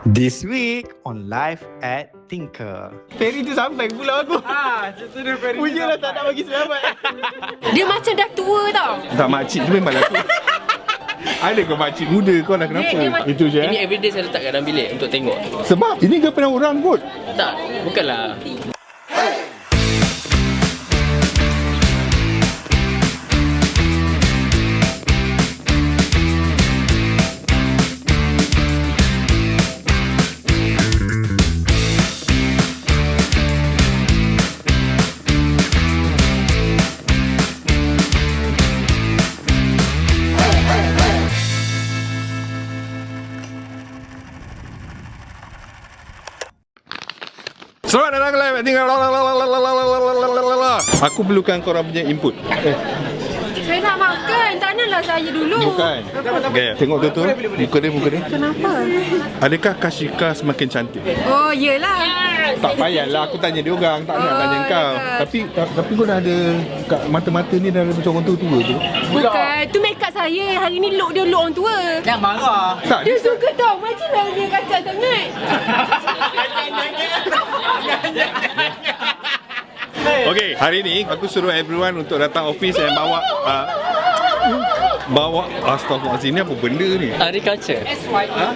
This week on Live at Tinker. Ferry tu sampai pula aku. Macam tu dia Ferry. Punya lah tak nak bagi selamat. Dia macam dah tua tau. Tak, makcik tu memang aku. Ada ke makcik muda kau lah kenapa? Itu je. Ini everyday saya letak kat dalam bilik untuk tengok. Sebab ini ke pernah orang kot. Tak, bukanlah. Selamat datang live. Aku perlukan korang punya input. Saya nak makan. Tak naklah saya dulu. Bukan. Okay, tengok tu. Muka dia. Kenapa? Adakah Kashika semakin cantik? Oh, yelah. Tak payahlah aku tanya dia orang, tak nak tanya kau. Tapi kau dah ada kat mata-mata ni dah ada macam orang tua-tua tu. Bukan. Tu make up saya. Hari ni look dia look orang tua. Jangan marah. Tak, Dia suka tau. Macam lah dia kacau sangat. Okay, hari ni aku suruh everyone untuk datang office dan bawa astagfirullahalazim, ni apa benda ni? Agriculture.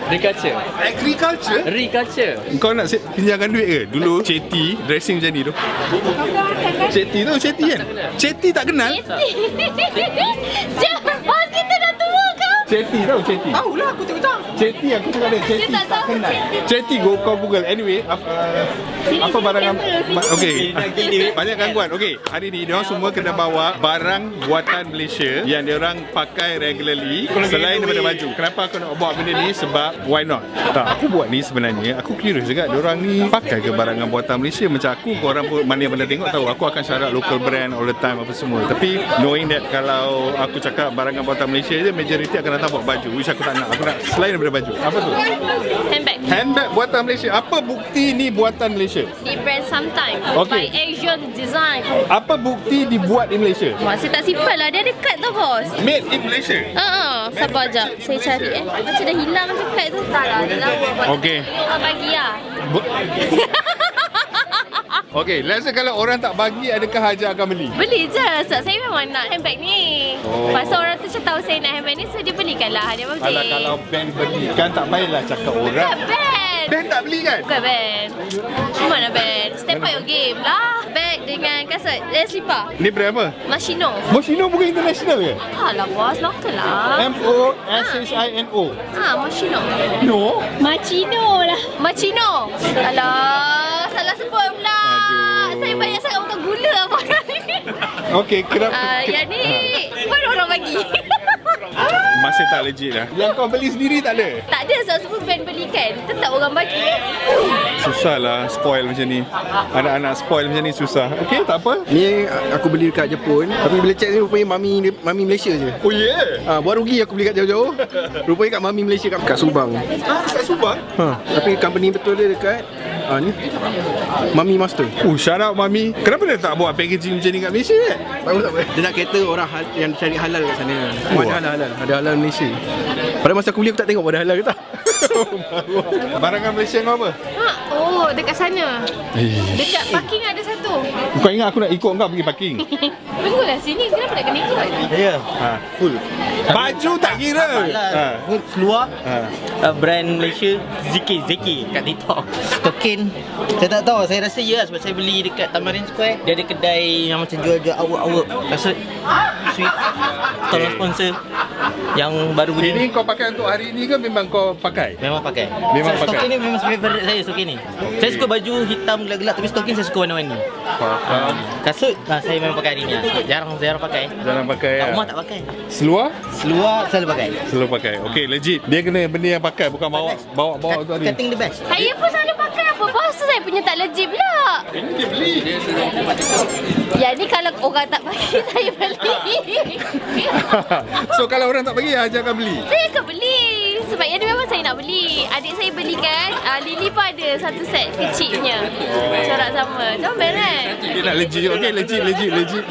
Agriculture. Agriculture? Kau nak pinjamkan duit ke? Dulu Ceti dressing macam ni tu. Ceti kan? Ceti tak kenal? Bos kita dah tua kau. Ceti tau Ceti. Tahulah aku tak tahu. Ceti aku cakap dia. Ceti Dia tak tak tahu kenal. Ceti. Ceti kau Google. Anyway, apa barang okey. Banyak gangguan. Okey, hari ni dia orang semua kena bawa barang buatan Malaysia yang dia orang pakai regularly selain daripada baju. Kenapa aku nak bawa benda ni? Sebab why not? Tak, aku buat ni sebenarnya aku curious juga dia orang ni pakai ke barangan buatan Malaysia macam aku. Korang pun mana yang pernah tengok tahu aku akan syarat local brand all the time apa semua. Tapi knowing that kalau aku cakap barangan buatan Malaysia je, majority akan datang bawa baju, which aku tak nak. Aku nak selain daripada baju. Apa tu? Handbag buatan Malaysia. Apa bukti ni buatan Malaysia? Di brand Sometime Okay. by Asian Design. Apa bukti dibuat di Malaysia? Masih tak simple lah. Dia ada kad tu bos. Made in Malaysia. Sabar jap. Saya cari Macam dah hilang macam kad tu. Tak lah. Dia lawa. Okay. Orang bagi lah. Okay, let's say kalau orang tak bagi, adakah Hajar akan beli? Beli je. Sebab saya memang nak handbag ni. Pasal orang tu macam tahu saya nak handbag ni, so dia belikan lah. Dia beli. Kalau band belikan, tak payahlah cakap orang. Bukan band. Band tak beli kan? Bukan band. Mana band? Step up your game lah. Bag dengan kasut. Slipper. Ni brand apa? Machino. Moschino bukan international ke? Alah bos, local lah. M-O-S-H-I-N-O. Machino. No. Machino lah. Machino. Alah, salah sebut pula. Aduh. Saya banyak sangat makan gula apa kali ni. Okay, kenapa? Yang ni pun orang bagi. Masih tak legit lah. Yang kau beli sendiri tak ada? Tak ada, sebab semua band belikan. Tetap orang bagi. Susah lah spoil macam ni. Anak-anak spoil macam ni susah. Okay, tak apa. Ni aku beli dekat Jepun. Tapi bila check ni rupanya mami Malaysia je. Oh yeah. Buat rugi aku beli kat jauh-jauh. Rupanya kat mami Malaysia kat Subang. Kat Subang? Tapi company betul dia dekat ni Mami Master. Shout out Mami. Kenapa dia tak buat packaging macam ni kat Malaysia kan? Tak apa. Dia nak kata orang yang cari halal kat sana. Ada halal Malaysia. Pada masa aku beli aku tak tengok ada halal ke tak. Barangan Malaysia kau apa? Oh, dekat sana. Dekat parking ada satu. Kau ingat aku nak ikut kau pergi parking? Tunggulah sini. Kenapa nak kena ikut? Ya, Full. Baju tak kira. keluar brand Malaysia Zeki kat TikTok. Token saya tak tahu, saya rasa ya sebab saya beli dekat Tamarin Square. Dia ada kedai yang macam jual-jual awak kasut Swift. Tolong sponsor yang baru Ini ni. kau pakai untuk hari ni ke memang kau pakai? Memang pakai. Memang pakai. Stokin ni memang favorite saya, stokin ni. Saya suka baju hitam gelap-gelap tapi stokin saya suka warna-warni. Kasut saya memang pakai hari ni. Jarang pakai. Jangan pakai. Kat rumah tak pakai. Seluar? Seluar selalu pakai. Selalu pakai. Okay, legit. Dia kena benda yang pakai, bukan bawa tu hari. Cutting the best. Saya pun selalu pakai apa? Bos saya punya tak legit pula. Ini dia beli. Yang ni kalau orang tak bagi, saya beli. So kalau orang tak bagi lagi yang Hajar akan beli? Saya akan beli. Sebab yang ni memang saya nak beli. Adik saya belikan. Lily pun ada satu set kecil punya. Corak sama. Comel kan? Dia nak legit. Okay, legit.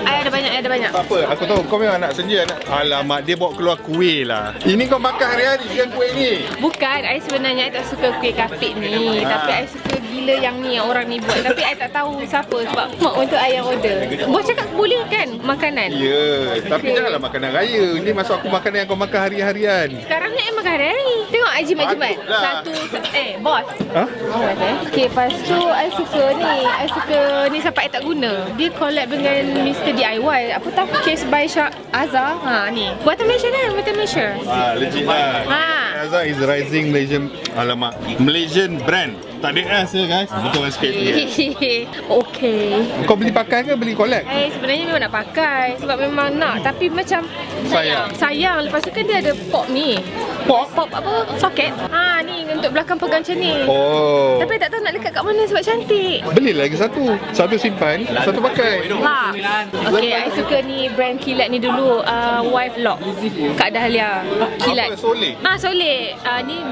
Ada banyak. Tak apa, aku tahu kau memang nak senja nak. Alamak, dia bawa keluar kuih lah. Ini kau makan hari-hari dengan kuih ni? Bukan, I sebenarnya I tak suka kuih kapit ni. Tapi I suka gila yang ni, yang orang ni buat. Tapi I tak tahu siapa sebab mak untuk I yang order. Bos cakap boleh kan makanan? Ya, tapi janganlah makanan raya. Ini masuk aku makanan yang kau makan hari-harian. Sekarang ni I makan hari-hari. Tengok I jimat-jimat. Patutlah. Bos. Ha? Okay, lepas tu I suka ni sampai I tak guna. Dia collab dengan Mr. DIY. Apa tak? Case by Shah Azhar. Ni. Buatan Malaysia kan? Buatan Malaysia. Legit lah. Azhar is rising Malaysian. Alamak, Malaysian brand. Tak ada S ya guys. Betul sikit tu. Okay. Kau beli pakai ke beli collect? Sebenarnya memang nak pakai sebab memang nak, tapi macam sayang. Lepas tu kan dia ada pop ni. Pop apa? Soket. Ni untuk belakang pegang macam ni. Oh. Tapi tak tahu nak lekat kat mana sebab cantik. Beli lagi satu. Satu simpan, satu pakai. Okay, I suka ni brand kilat ni dulu. Wife Lock. Kak Dahlia. Kilat. Apa? Soleh? Soleh.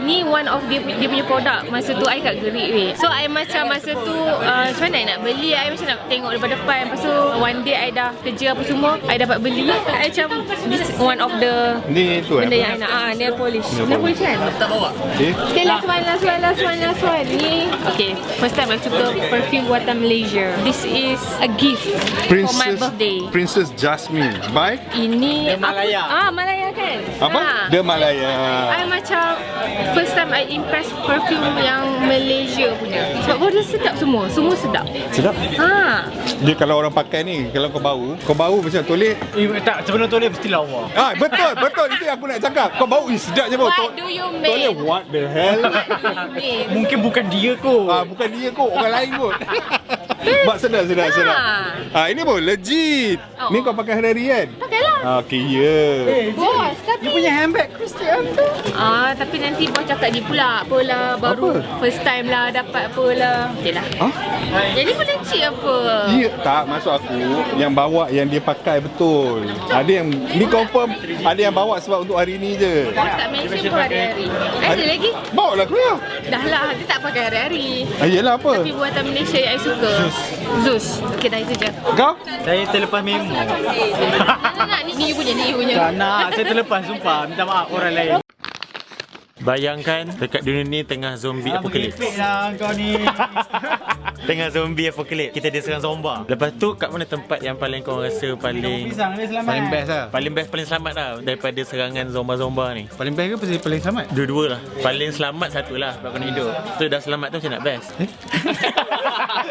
Ni one of dia punya produk. Masa tu I kat Gerik. So I macam masa tu macam mana I nak beli, I macam nak tengok depan. Lepas tu one day I dah kerja apa semua, I dapat beli. I macam this one of the Ni tu benda yang I nak. Nail polish. Nail polish kan? Tak bawa. Okay, last one. Ni okay, first time I suka perfume buatan Malaysia. This is a gift for my birthday. Princess Jasmine by Ini Malaya. Malaya kan? apa? The Malaya. I macam first time I impress perfume yang Malaysia punya. Sebab bau sedap semua. Semua sedap. Sedap. Dia kalau orang pakai ni, kalau kau bau macam toleh. Tak, sebelum tu dia mesti lawa. Betul. Itu yang aku nak cakap. Kau bau sedap je bau. What do you mean? Toleh, what the hell? Mungkin bukan dia kot. Bukan dia kot, orang lain kot. Mak sedap. Ini pun legit. Ni kau pakai hari-hari kan? Pakailah. Okay, ya. Bos, tapi Dia punya handbag Christian tu. tapi nanti bos cakap dia pula apalah baru first time lah dapat apalah. Okeylah. Jadi pun legit apa? Ya, tak maksud aku yang bawa yang dia pakai betul. Ada yang ni confirm ada yang bawa sebab untuk hari ni je. Bos tak mention pun hari-hari. Ada lagi? Bawa lah keluar. Dah lah, dia tak pakai hari-hari. Yelah apa? Tapi buatan Malaysia yang I suka. Zeus. Okey, dah itu je. Kau? Saya terlepas memo. Nak ni you punya. Tak nak, saya terlepas sumpah. Minta maaf orang lain. Bayangkan dekat dunia ni tengah zombie apocalypse. Lah kau ni. Tengah zombie apocalypse, kita diserang zomba. Lepas tu kat mana tempat yang paling kau rasa paling Paling best lah. paling selamat lah daripada serangan zomba-zomba ni? Paling best ke paling selamat? Dua-dua lah. Paling selamat satu lah sebab kena hidup. Tu dah selamat tu macam nak best.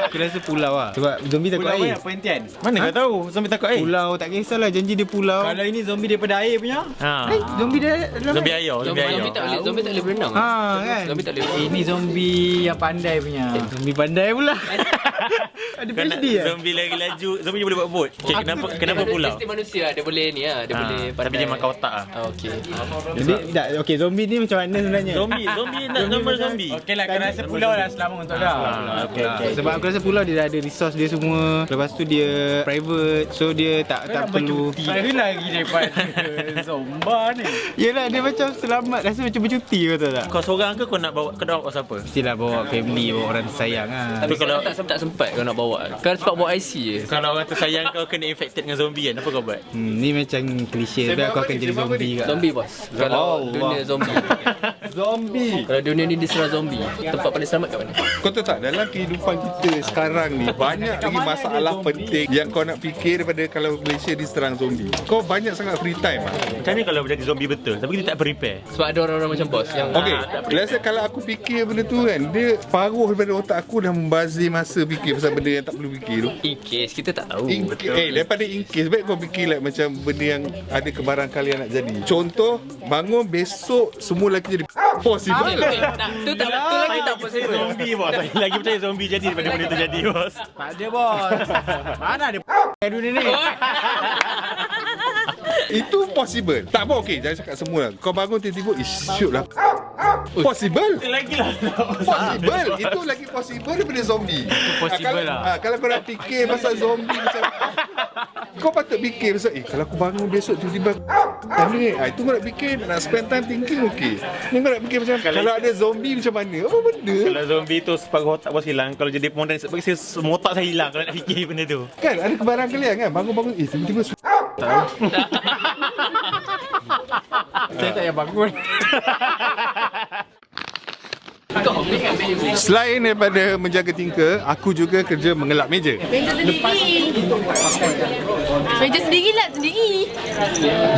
Aku rasa pulau lah. Sebab zombie takut Pulau air. Perhentian. Mana kau tahu zombie takut air? Pulau tak kisahlah, janji dia pulau. Kalau ini zombie daripada air punya. Zombie dia Zombie air. Zombie tak boleh berenang. kan. Zombie tak boleh. Ini zombie yang pandai punya. Zombie pandai pula. Ada Kau nak PhD lah. zombie lagi laju, zombie dia boleh buat boat. Okay, kenapa pulau? Dia manusia, dia boleh ni lah. Dia boleh pandai. Tapi dia makan otak lah. Okey. Jadi tak, okey, zombie ni macam mana sebenarnya? Zombie nak normal zombie. Okey lah, kena rasa pulau dah selama untuk dah. Okay. Sebab aku rasa pulau dia dah ada resource dia semua. Lepas tu dia private, so dia tak perlu. Saya lagi daripada zomba ni. Yelah, dia macam selamat, rasa macam bercuti, kau tahu tak? Kau seorang ke kau nak bawa siapa? Mestilah bawa family, bawa orang tersayang lah. Tapi kalau tak sempat kau nak bawa. Kau sebab bawa IC je. kalau orang tersayang kau kena infected dengan zombie kan, apa kau buat? Ni macam klise, tapi aku akan jadi zombie kat. Zombie bos. Kalau dunia zombie. Zombie. Kalau dunia ni diserang zombie, tempat paling selamat kat mana? Kau tahu tak, dalam kehidupan kita sekarang ni banyak lagi masalah penting yang kau nak fikir daripada kalau Malaysia diserang zombie. Kau banyak sangat free time lah. Macam ni kalau jadi zombie betul tapi kita tak prepare. Sebab ada orang-orang macam bos yang Okay, rasa kalau aku fikir benda tu kan, dia paruh daripada otak aku dah membazir masa fikir pasal benda yang tak perlu fikir tu. in case kita tak tahu. Daripada in case, baik kau fikir like macam benda yang ada kebarangkalian nak jadi. Contoh, bangun besok semua lelaki jadi possible. Tu lagi tak possible. Zombie bos. Saya lagi percaya zombie jadi daripada benda tu jadi bos. Tak ada bos. Mana ada dunia ni? Itu possible. Tak apa, okey, jangan cakap semua lah. Kau bangun tiba-tiba, shoot lah. Possible? Lagi lah. Possible. Itu lagi possible daripada zombie. Itu possible lah. Kalau kau nak fikir pasal zombie macam kau patut fikir pasal kalau aku bangun besok tiba-tiba ni, itu kau nak fikir, nak spend time thinking okey. Ni kau nak fikir macam kalau ada zombie macam mana? Apa benda? Kalau zombie tu separuh otak bos hilang. Kalau jadi pemondan bagi semua otak saya hilang kalau nak fikir benda tu. Kan ada kebarang kalian kan bangun-bangun tiba-tiba Saya tak payah bangun. Selain daripada menjaga tingkah, aku juga kerja mengelap meja. Meja sendiri. Meja sendiri lah, sendiri.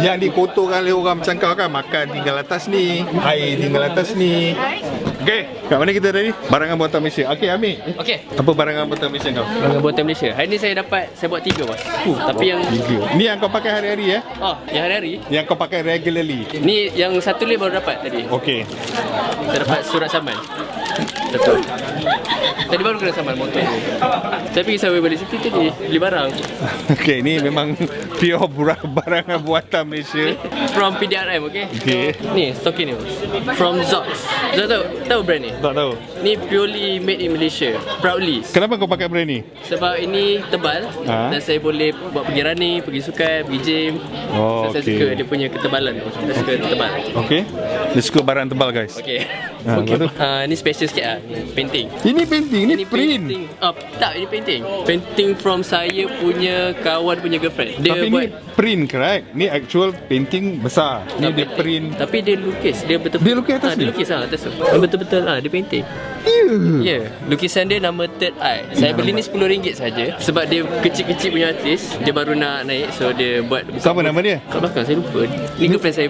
Yang dikotorkan oleh orang macam kau kan, makan tinggal atas ni, air tinggal atas ni. Okey, kat mana kita tadi? Barangan buatan Malaysia. Okey, Amir. Okey. Apa barangan buatan Malaysia kau? Barangan buatan Malaysia. Hari ni saya buat 3 bos. Tapi yang Ni yang kau pakai hari-hari yang hari-hari. Yang kau pakai regularly. Ni yang satu ni baru dapat tadi. Okey. Saya dapat surat saman. Betul. Tadi baru kena saman motor tu. Saya pergi Subway balik situ tadi beli barang. Okey, ni memang pure barangan buatan Malaysia. From PDRM, okey. Okey. Ni stokin ni bos. From Zox. Tahu brand ni? Tak tahu. Ni purely made in Malaysia. Proudly. Kenapa kau pakai brand ni? Sebab ini tebal dan saya boleh buat pergi running, pergi sukan, pergi gym. Oh, Saya okey. suka dia punya ketebalan tu. Saya suka tebal. Okey. Dia suka barang tebal guys. Okey. Lepas tu? Ni special sikit lah. Painting. Ini painting, ni print. Painting. Tak, ini painting. Painting from saya punya kawan punya girlfriend. Dia Tapi buat ni print correct? Ni actual painting besar. Ni dia print. Tapi dia lukis. Dia betul-betul. Dia lukis atas Dia ni? lukis atas tu. Dia betul-betul dia painting. Ya, lukisan dia nama Third Eye. Saya beli ni RM10 saja sebab dia kecil-kecil punya artis. Dia baru nak naik, so dia buat. Siapa nama dia? Kat belakang saya lupa. Ni girlfriend saya,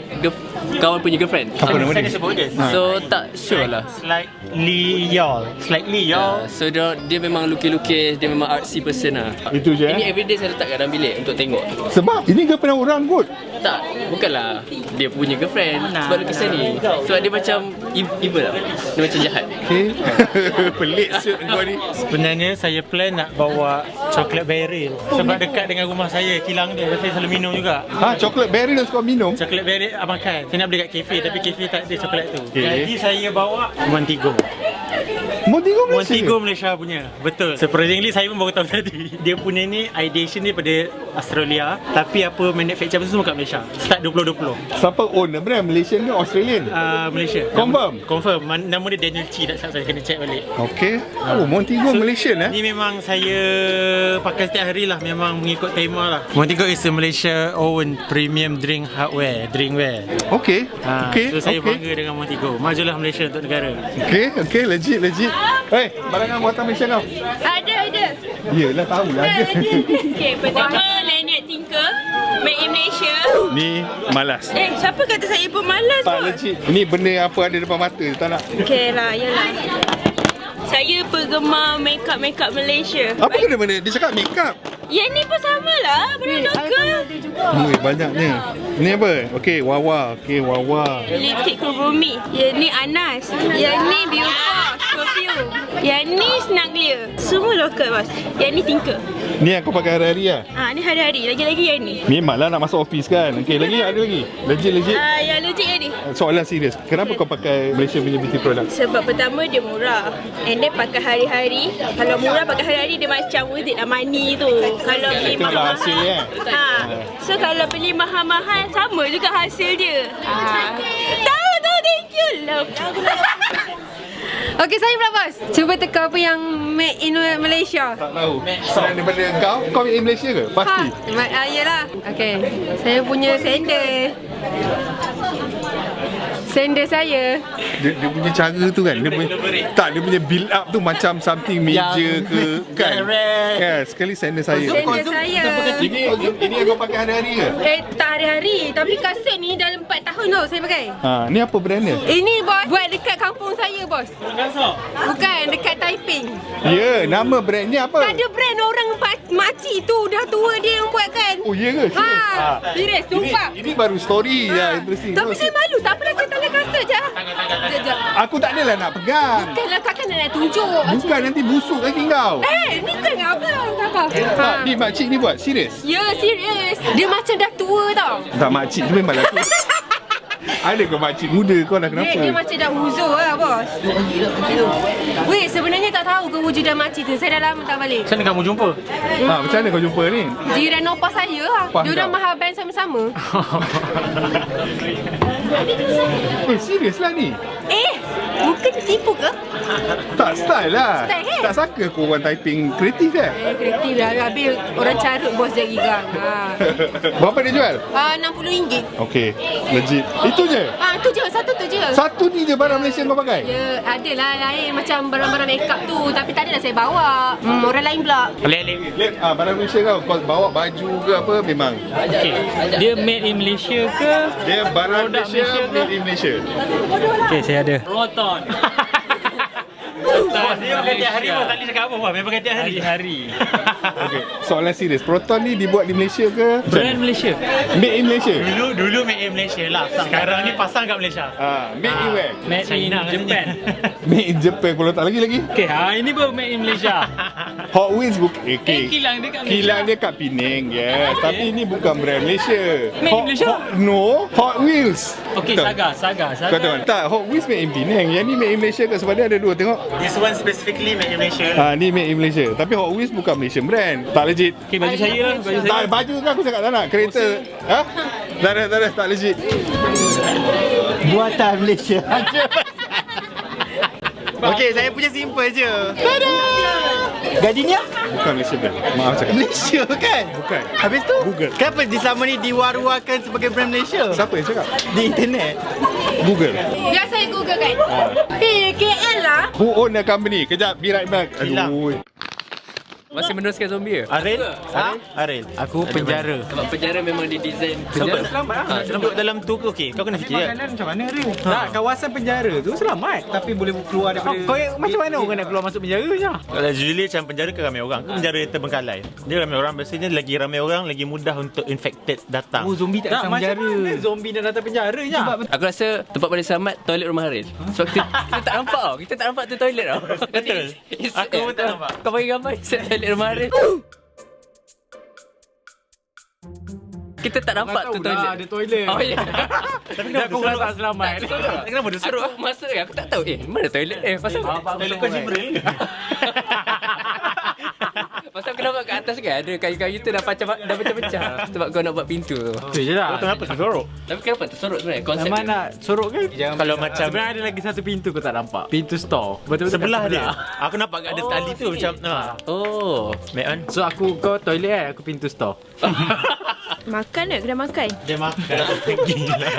kawan punya girlfriend. Apa nama dia? So tak sure lah. Slightly y'all. So dia memang lukis-lukis, dia memang artsy person lah. Itu je. Ini everyday saya letak kat dalam bilik untuk tengok. Sebab ini girlfriend orang kot. Tak, bukanlah dia punya girlfriend sebab lukisan ni. Sebab dia macam evil lah. Dia macam jahat. Okey. Pelik shoot kau ni. Sebenarnya saya plan nak bawa coklat barrel sebab dekat dengan rumah saya, kilang dia. Saya selalu minum juga. Coklat berry dan suka minum. Coklat barrel makan. Saya nak beli kat kafe tapi kafe tak ada coklat tu. Okay. Jadi saya bawa Montego. Montego Malaysia punya. Betul. Surprisingly saya pun baru tahu tadi. Dia punya ni ideation daripada Australia tapi apa manufacture tu semua kat Malaysia. Start 2020. Siapa own brand? Malaysian ke Australian? Malaysia. Confirm. Nama dia Daniel Chi, tak salah saya kena check balik. Okey. Montego Malaysian Ni memang saya pakai setiap hari lah. Memang mengikut tema lah. Montego is a Malaysia own premium drinkware. Okey. So saya bangga dengan Montego. Majulah Malaysia untuk negara. Okey, legit. Hei, barangan buatan Malaysia kau. Ada. Yelah, tahu lah ada. Okay, pertama Lanyard Tinker, made in Malaysia. Ni malas. Siapa kata saya pun malas Tak legit. Ni benda apa ada depan mata, tak nak. Okay lah, yalah. Saya penggemar makeup Malaysia. Apa kena benda? Dia cakap makeup. Yang ni pun sama lah, benda local. Banyaknya. Ni apa? Okey, Wawa. Lipstick Kurumi. Yang ni Anas. Yang ni Beauty Perfume. Yang ni Snuglia. Semua local bos. Yang ni Tinker. Ni aku pakai hari-hari lah. Ni hari-hari. Lagi-lagi yang ni. Memanglah nak masuk office kan. Okey, lagi ada lagi. Legit. Yang legit yang ni. Soalan serius. Kenapa kau pakai Malaysia punya beauty product? Sebab pertama dia murah. And then pakai hari-hari. Kalau murah pakai hari-hari dia macam worth it lah money tu. Kalau beli Itulah hasil mahal-mahal. So kalau beli mahal-mahal sama juga hasil dia. Tahu thank you. Love. Okey, saya pula bos. Cuba teka apa yang made in Malaysia. Tak tahu. Selain daripada kau in Malaysia ke? Pasti. Yalah. Okey. Saya punya sandal. Sandal saya. Dia punya cara tu kan. Dia punya build up tu macam something meja ke kan. Ya, sekali sandal saya. Sandal saya. Ini yang kau pakai hari-hari ke? Tak hari-hari. Tapi kaset ni dah 4 tahun tau saya pakai. Ni apa brand dia? Ini bos buat dekat kampung saya bos. Bukan, dekat Taiping. Ya, nama brandnya apa? Tak ada brand orang makcik tu dah tua dia yang buat kan. Oh, ya ke? Serius, sumpah. Ini baru story interesting. Tapi saya malu, tak apalah saya tangan kaset je. Sekejap. Aku tak adalah nak pegang. Bukanlah, takkan nak tunjuk. Bukan, nanti busuk kaki kau. Ni kan apa? Tak apa. Tak, ni makcik ni buat, serius? Ya, serius. Dia macam dah tua tau. Tak, makcik tu memang dah tua. Ada ke makcik muda kau dah kenapa? Dia macam dah uzur lah bos. Weh, sebenarnya tak tahu kewujudan makcik tu. Saya dah lama tak balik. Macam mana kamu jumpa? Macam mana kau jumpa ni? Jiran opa saya lah. Opa Diorang kau? mahal band sama-sama. Serius lah ni? Bukan tipu ke? Tak, style lah. Style kan? Tak sangka kau orang typing kreatif Kreatif lah. Habis orang carut bos dia gigang. Berapa dia jual? RM60. Okey, legit. Itu je? Tu je, satu tu je. Satu ni je barang Malaysia kau pakai? Ya, adalah lain macam barang-barang make up tu. Tapi tak adalah saya bawa. Orang lain pula. Lek. Barang Malaysia kau bawa baju ke apa memang? Okay. Dia made in Malaysia ke? Dia barang Malaysia, made in Malaysia. Okay, saya ada. Proton. Dia pakai tiap hari pun tak boleh cakap apa. Memang pakai tiap hari. Hari-hari. Okey, soalan serius. Proton ni dibuat di Malaysia ke? Brand Malaysia. Made in Malaysia? Dulu made in Malaysia lah. Sekarang ni pasang kat Malaysia. Made in where? Made in Japan. Made in Japan. Kalau tak lagi? Okay, ini pun made in Malaysia. Hot Wheels okay. Kilang dia kat Malaysia. Kilang dia kat Penang, yes. Tapi ni bukan brand Malaysia. Made in Malaysia? No, Hot Wheels. Okay, Saga. Kau tahu tak, Hot Wheels made in Penang. Yang ni made in Malaysia kat sebab dia ada dua, tengok. This one specifically made in Malaysia. Ni made in Malaysia. Tapi Hot Wheels bukan Malaysian brand. Tak legit. Okay, baju saya lah. Tak, baju kan aku cakap tak nak. Kereta. Tak ada, tak legit. Buatan Malaysia. Okey, saya punya simple je. Tada! Gajinya? Bukan Malaysia brand. Maaf cakap. Malaysia kan? Bukan. Habis tu? Google. Kenapa di selama ni diwar-warkan sebagai brand Malaysia? Siapa yang cakap? Di internet. Google. Biar saya Google kan. KL lah. Who own the company? Kejap, be right back. Hilang. Aduh. Masih meneruskan zombie ke? Aril? Aril. Aku penjara. Sebab penjara memang didesain. Penjara selamat lah. Duduk dalam tu ke okey? Kau kena fikir kan? Macam mana Rin? Tak, kawasan penjara tu selamat. Tapi boleh keluar daripada... Kau macam mana orang nak keluar masuk penjara je? Kalau usually macam penjara ke ramai orang. Penjara terbengkalai. Dia ramai orang, biasanya lagi ramai orang, lagi mudah untuk infected datang. Oh, zombie tak datang penjara. Macam mana zombie dah datang penjara je? Aku rasa tempat paling selamat toilet rumah Haril. Sebab kita tak nampak tau. Kita tak nampak tu toilet tau. Betul. Aku pun tak nampak. Kau bagi gambar set toilet rumah Haril. Kita tak nampak tu toilet. Ada toilet. Oh ya. Tapi kenapa aku tak selamat? Kenapa dia suruh? Aku masuk kan, aku tak tahu mana toilet pasal Toilet kau Jibril. pasal aku nampak kat atas kan ada kayu-kayu tu dah pecah-pecah sebab kau nak buat pintu tu. Tu je lah. Kenapa tersorok? Tapi kenapa tersorot sebenarnya konsep Sama dia? nak sorok kan? Kalau macam Sebenarnya ada lagi satu pintu kau tak nampak. Pintu store. Betul-betul sebelah kat dia. Aku nampak kat ada tali tu macam Oh. Make on. So kau toilet kan, aku pintu store. Makan ke? Kedai makan? Dia makan. Gila.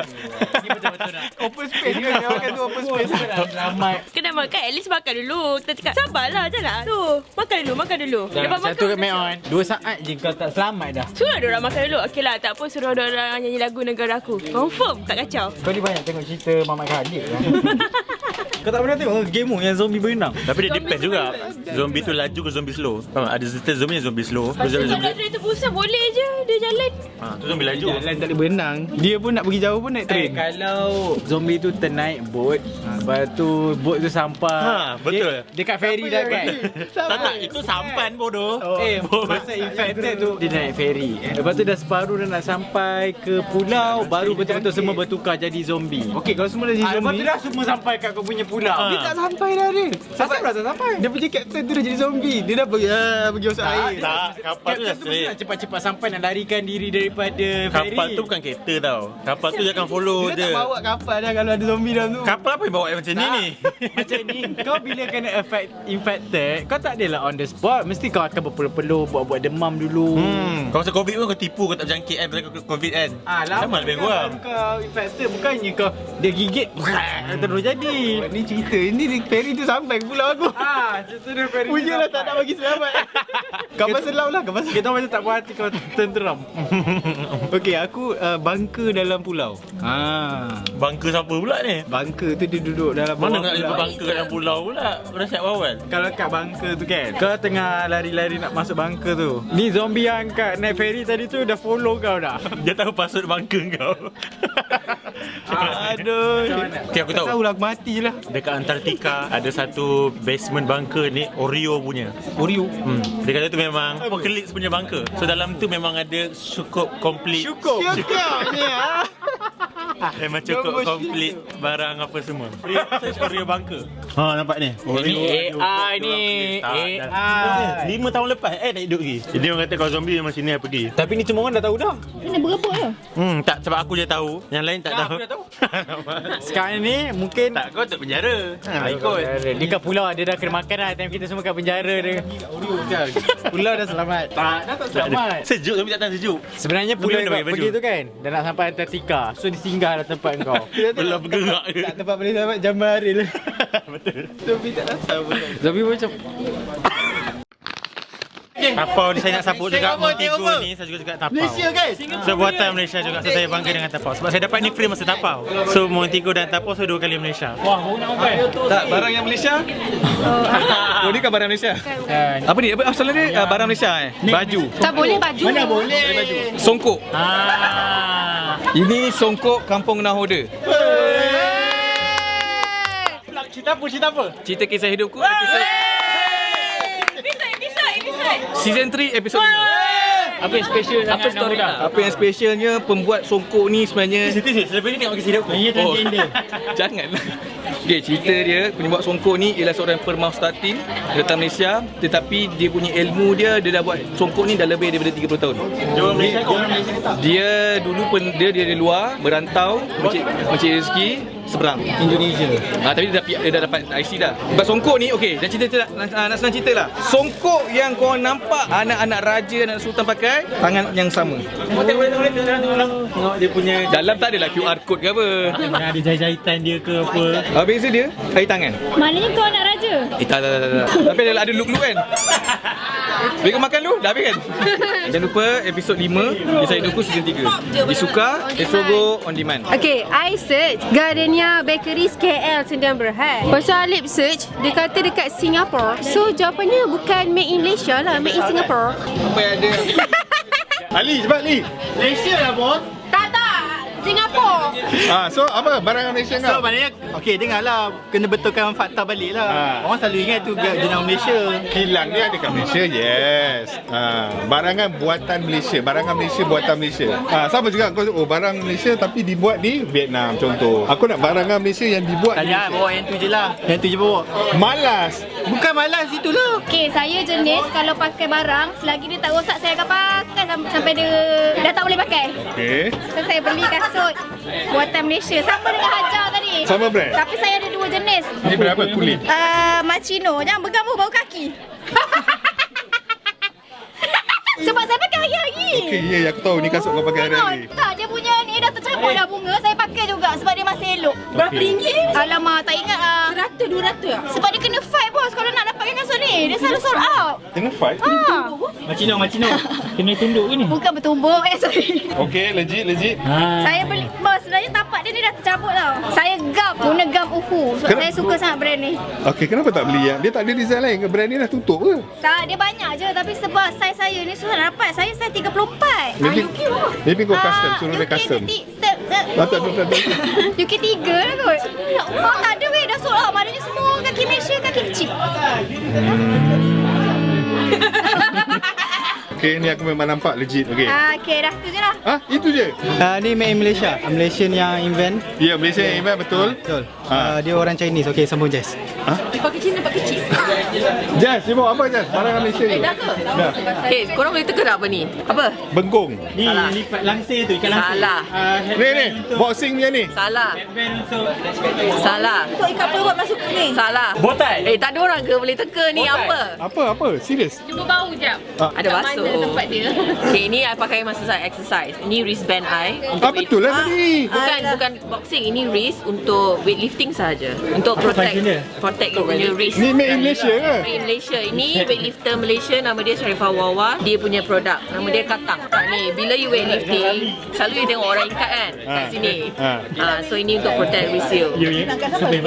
Open space kan, dia makan tu open space. Selamat. Kedai makan, at least makan dulu. Kita cakap, sabarlah je lah. Tu, makan dulu. Lepas makan, Satu make on. 2 saat je kau tak selamat dah. suruh diorang makan dulu. Okey lah, tak apa suruh diorang nyanyi lagu negara aku. Confirm, tak kacau. Kau ni banyak tengok cerita Mamat Khalid kan? Kau tak pernah tengok game yang zombie berenang? Tapi dia depend juga. Zombie tu laju ke zombie slow? Faham? Ada certain zombie yang zombie slow. Pasal kalau kereta pusat boleh je, dia jalan. Tu zombie laju. Jalan tak boleh berenang. Dia pun nak pergi jauh pun naik train. Kalau zombie tu ternaik boat, lepas tu boat tu sampai. Betul. Dekat ferry dah kan? Tak, itu sampan bodoh. Masa infected tu dia naik ferry. Lepas tu dah separuh dah nak sampai ke pulau, baru betul-betul semua bertukar jadi zombie. Okey, kalau semua dah jadi zombie, lepas tu dah semua sampai kat kau punya pulau. Dia tak sampai dah dia. Sampai dah tak sampai. Dia punya kapten tu dah jadi zombie. Dia dah pergi masuk air. Tak, kapal tu dah Kapten tu mesti nak cepat-cepat sampai nak larikan diri daripada ferry. Kapal tu bukan kereta tau. Kapal tu dia akan follow Dia dia. tak bawa kapal dah kalau ada zombie dalam tu. Kapal apa yang bawa macam ni ni? Macam ni, kau bila kena infected, kau tak adalah on the spot. Mesti kau akan berpeluh-peluh, buat-buat demam dulu. Kau masa COVID pun kau tipu kau tak jangkit kan bila COVID kan? Sama lebih kurang. Kau infected bukannya kau dia gigit terus jadi. Ni cerita ini ferry tu sampai ke pulau aku. Cerita dia ferry. Punyalah tak nak bagi selamat. Kau selam lah, kau kita macam tak puas hati kau tenteram. Okey, aku bunker dalam pulau. Bunker siapa pula ni? Bunker tu dia duduk dalam Mana bawah nak jumpa pulau. bunker kat dalam pulau pula? Dah siap awal. Kalau kat bunker tu kan, kau tengah lari-lari nak masuk bunker tu. Ni zombie yang kat naik ferry tadi tu dah follow kau dah. Dia tahu password bunker kau. Aduh. Okay, aku tahu. Tahulah aku mati je lah. Dekat Antartika ada satu basement bunker ni Oreo punya. Oreo. Dia kata tu memang apocalypse punya bunker. So dalam tu memang ada cukup complete. Syukur. Memang cukup complete barang apa semua. Search for your bunker. Nampak ni. Ini AI ni. AI. 5 tahun lepas tak hidup lagi. Jadi orang kata kalau zombie memang sini pergi. Tapi ni semua orang dah tahu dah. Kena berapa ya? Tak sebab aku je tahu. Yang lain tak tahu. Aku dah tahu. Sekarang ni mungkin Tak, kau tak penjara. Ikut. dia kat pulau dia dah kena makan dah. Time kita semua kat penjara dia. Pulau dah selamat. Tak selamat. Sejuk tapi tak tahan sejuk. Sebenarnya pulau Zombie yang dah pakai pergi baju. tu kan dah nak sampai Antartika. So dia singgah dah tempat kau. Belum bergerak je. Tak tempat boleh sampai jambar hari lah. Betul. Zombie macam Tapau ni saya nak support juga. Montego ni saya juga suka tapau. Malaysia guys. So buatan Malaysia juga. So saya bangga dengan tapau. Sebab saya dapat ni free masa tapau. So Montego dan tapau so 2 kali Malaysia. wah, baru nak makan. Tak, barang yang Malaysia. Oh, ni kan barang Malaysia. Apa ni? Apa asal dia? Barang Malaysia Baju. Tak boleh baju. Mana boleh? Songkok. Ini songkok Kampung Nahoda. Cerita apa? Cerita kisah hidupku episod Season 3 episod 5. Apa yang special sangat story dah? Apa yang specialnya pembuat songkok ni sebenarnya Selepas ni tengok kisah hidupku. Janganlah. Okay, cerita dia pembuat songkok ni ialah seorang permau starting datang Malaysia, tetapi dia punya ilmu dia dah buat songkok ni dah lebih daripada 30 tahun. Dia dulu dia dari luar merantau mencari rezeki seberang Indonesia. Tapi dia dah dapat IC dah. Sebab songkok ni okey, dan cerita nak senang cerita lah. Songkok yang kau nampak anak-anak raja, anak sultan pakai tangan yang sama. Tengok dia punya Dalam tak adalah QR code ke apa. ada jahit-jahitan dia ke apa. Beza dia air tangan. Maknanya kau anak raja? Tak. Tapi ada look-look kan. Bila kau makan dulu, dah habis kan? Jangan lupa episod 5 Kisah Hidupku season 3. Disuka, Estrogo on demand. Okay, I search Gardenia Bakeries KL Sendirian Berhad. Pasal Alip search, dia kata dekat Singapore. So jawapannya bukan made in Malaysia lah, made in Singapore. Apa yang ada? Ali, cepat Ali. Malaysia lah bos. Tak, Singapore. So apa barang Malaysia So kau? maknanya okey dengarlah, kena betulkan fakta balik lah. Orang selalu ingat tu jenama Malaysia. Kilang dia ada kat Malaysia, yes. Barangan buatan Malaysia, barangan Malaysia buatan Malaysia. Sama juga kau barang Malaysia tapi dibuat di Vietnam contoh. Aku nak barangan Malaysia yang dibuat di Tanya Malaysia. bawa yang tu je lah. Yang tu je bawa. Malas. Bukan malas itulah. Okay, saya jenis kalau pakai barang, selagi dia tak rosak saya akan pakai sampai dia dah tak boleh pakai. Okey. So saya beli kasut buatan Malaysia. Sama dengan Hajar tadi. Sama brand? Tapi saya ada 2 jenis. Ini berapa kulit? Machino. Jangan bergambar bau kaki. Sebab saya pakai hari-hari. Okey, ya aku tahu ni kasut kau pakai hari-hari. Tak, dia punya ni dah tercampur dah bunga. Saya pakai juga sebab dia masih elok. Berapa ringgit? Alamak, tak ingat lah. 100, 200 lah. Sebab dia kena fight bos kalau nak dapatkan kasut ni. Dia selalu sold out. Tengah fight. Macino. Kena tunduk ke ni? Bukan bertumbuk, sorry. Okey, legit. Saya beli, bos sebenarnya tapak dia ni dah tercabut tau. Saya guna gam Uhu. Sebab saya suka sangat brand ni. Okey, kenapa tak beli yang dia tak ada design lain ke? Brand ni dah tutup ke? Tak, dia banyak je. Tapi sebab saiz saya ni susah nak dapat. Saya saiz 34. Maybe kau custom, suruh dia custom. Tak. UK 3 lah kot. Ya Allah, tak ada weh. Dah sold out. Maknanya semua kaki Malaysia kaki kecil. Okey, ni aku memang nampak legit. Okey. Okay, dah tu je lah. Itu je? Ni made in Malaysia. Malaysian yang invent. Ya, Malaysia yang invent betul. Betul. Dia orang Chinese. Okey, sambung Jess. Pakai Cina, pakai kecil. Jess, dia bawa apa Jess? Barangan Malaysia ni. Dah ke? Dah. Okay, korang boleh teka tak apa ni? Apa? Bengkong. Ni lipat langsir tu, ikan langsir. Salah. Ni, boxing dia ni. Salah. Salah. Untuk ikan perut masuk ke ni? Salah. Botai. Tak ada orang ke boleh teka ni apa? Apa? Serius? Cuba bau jap. Ada basuh. Tempat dia. Okay, ni I pakai masa saya exercise. Ini wristband I. Betul lah tadi. Bukan boxing, ini wrist untuk weightlifting sahaja. Untuk protect your wrist. Ni made in Malaysia ke? Made in Malaysia. Ini weightlifter Malaysia, nama dia Sharifah Wawa. Dia punya produk. Nama dia Katang. Ni bila you weightlifting, selalu you tengok orang ikat kan kat sini. So ini untuk protect wrist you.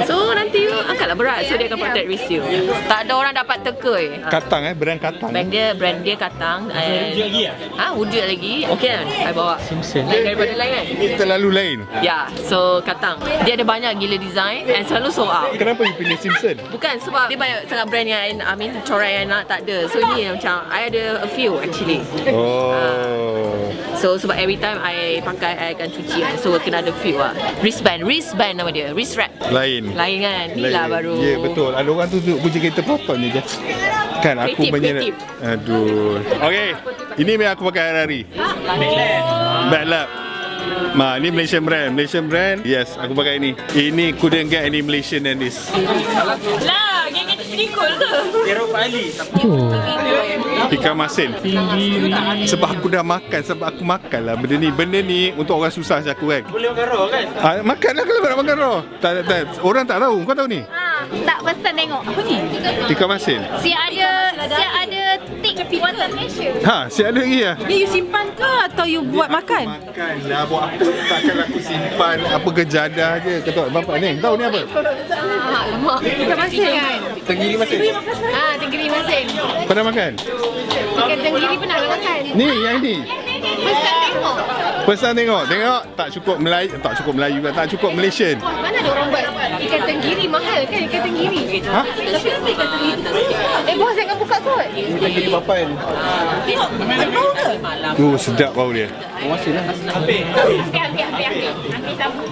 So nanti you angkatlah berat, so dia akan protect wrist you. Tak ada orang dapat teka. Katang brand Katang. Brand dia Katang. Wujud lagi lah? Wujud lagi. Okey kan? I bawa. Lain daripada lain kan? Ini terlalu lain. Ya, so Katang. Dia ada banyak gila design and selalu sold out. Kenapa you pilih Simpson? Bukan sebab dia banyak sangat brand yang corak yang nak tak ada. So ni macam I ada a few actually. Oh. So sebab every time I pakai, I akan cuci kan. So kena ada feel lah. Wristband nama dia. Wrist wrap. Lain. Lain kan? Ni lah baru. Ya, betul. Ada orang tu duduk puja kereta potong je. Kan aku Kreatif. Aduh. Okey. Ini yang aku pakai hari-hari. Backlab. Ni Malaysian brand. Yes, aku pakai ini. Ini couldn't get any Malaysian than this. Lah, geng-geng terikul ke? Ikan masin. Sebab aku dah makan. Sebab aku makan lah benda ni untuk orang susah macam aku kan. Boleh makan raw kan? Makan lah kalau nak makan raw. Tak. Orang tak tahu. Kau tahu ni? Tak, first time tengok. Apa ni? Ikan masin. Si ada tik buatan Malaysia. Si ada lagi lah. Ni you simpan ke atau you buat makan? Makan lah. Buat apa? Takkan aku simpan apa ke jadah je. Ketua bapak ni. Tahu ni apa? Lemak. Ikan masin kan? Tenggiri masin. Tenggiri masin. Pernah makan? Ikan tenggiri pernah makan. Ni yang ni. First time tengok. First time tengok tak cukup Melayu kan, tak cukup Malaysian. Mana ada orang buat ikan tenggiri mahal kan? Ikan tenggiri. Tapi kenapa ikan tenggiri tak sikit? bos jangan buka kot. Tenggiri papan. Tengok, ada bau ke? Sedap bau dia. Masin lah. Ambil sambung.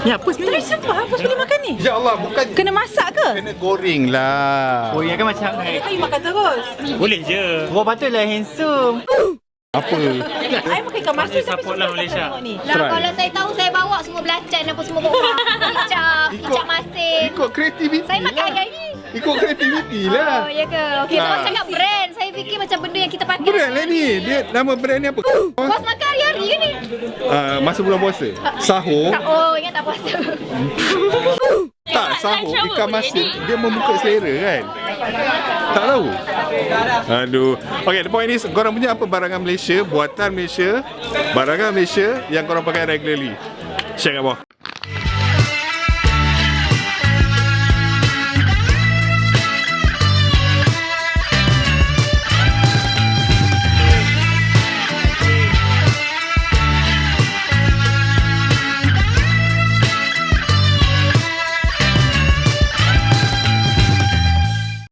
Ni apa sebenarnya? Sumpah, apa boleh makan ni? Ya Allah, bukan Kena masak ke? kena goreng lah. Oh, ya kan macam Kan you makan terus? boleh je. Wah, patutlah handsome. Apa? I makan ikan masin tapi Support lah Malaysia. tengok ni. Lah kalau saya tahu saya bawa semua belacan apa semua bawa. Kicap masin. Ikut kreativiti. Saya makan hari ni. Ikut kreativiti Oh, lah. ya ke? Okey, bos cakap brand. Saya fikir macam benda yang kita pakai. Brand lah ni. Dia nama brand ni apa? Bos makan hari-hari ke ni? Masa bulan puasa. Sahur. Ingat tak puasa. Tak, sahur ikan masin dia membuka selera kan. Tak tahu. Aduh. Okay, the point is korang punya apa barangan Malaysia, buatan Malaysia, barangan Malaysia yang korang pakai regularly? Share kat bawah.